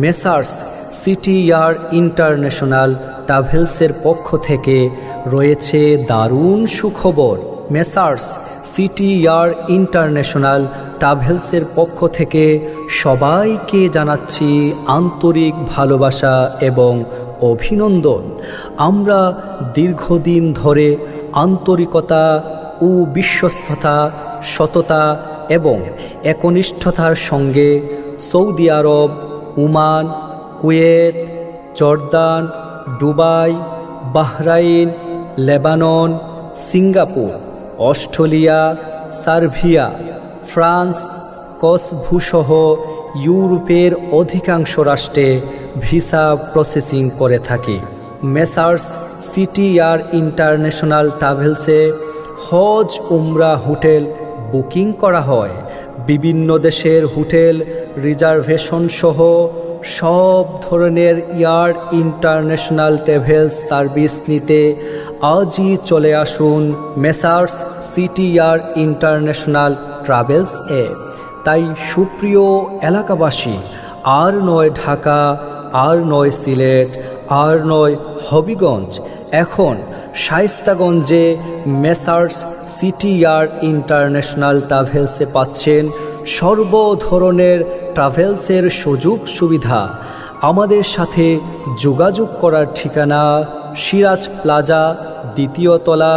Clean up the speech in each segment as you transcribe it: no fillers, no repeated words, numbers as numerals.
Messrs CTR international ট্রাভেলসের পক্ষ থেকে রয়েছে দারুণ সুখবর। মেসার্স সিটিআর ইন্টারন্যাশনাল ট্রাভেলসের পক্ষ থেকে সবাইকে জানাচ্ছি আন্তরিক ভালোবাসা এবং অভিনন্দন। আমরা দীর্ঘদিন ধরে আন্তরিকতা ও বিশ্বস্ততা, সততা এবং একনিষ্ঠতার সঙ্গে Saudi Arab, Oman, Kuwait, Jordan, Dubai, Bahrain, Lebanon, Singapore, Australia, Serbia, France, কসভুসহ ইউরোপের অধিকাংশ রাষ্ট্রে ভিসা প্রসেসিং করে থাকি। মেসার্স সিটিআর ইন্টারন্যাশনাল ট্রাভেলসে হজ, উমরা, হোটেল বুকিং করা হয়। বিভিন্ন দেশের হোটেল রিজার্ভেশন সহ সব ধরনের এয়ার ইন্টারন্যাশনাল ট্রাভেলস সার্ভিস নিতে আজই চলে আসুন মেসার্স সিটিআর ইন্টারন্যাশনাল ট্রাভেলস এ। তাই সুপ্রিয় এলাকাবাসী, আর নয় ঢাকা, আর নয় সিলেট, আর নয় হবিগঞ্জ, এখন শায়েস্তাগঞ্জে মেসার্স সিটিআর ইন্টারন্যাশনাল ট্রাভেলসে পাচ্ছেন সর্ব ধরনের ট্রাভেলসের সুযোগ সুবিধা। আমাদের সাথে যোগাযোগ করার ঠিকানা সিরাজ প্লাজা, দ্বিতীয় তলা,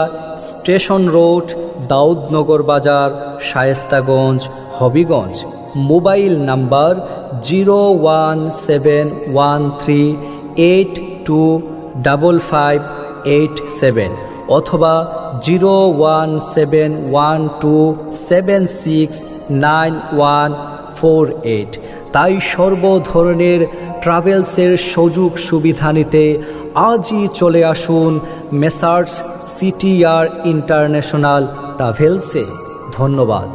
স্টেশন রোড, দাউদনগর বাজার, শায়েস্তাগঞ্জ, হবিগঞ্জ। মোবাইল নাম্বার 01713825587 অথবা 01712769148। তাই সর্ব ধরনের ট্রাভেলসের সুযোগ সুবিধা নিতে আজই চলে আসুন মেসার্স সিটিআর ইন্টারন্যাশনাল ট্রাভেলসে। ধন্যবাদ।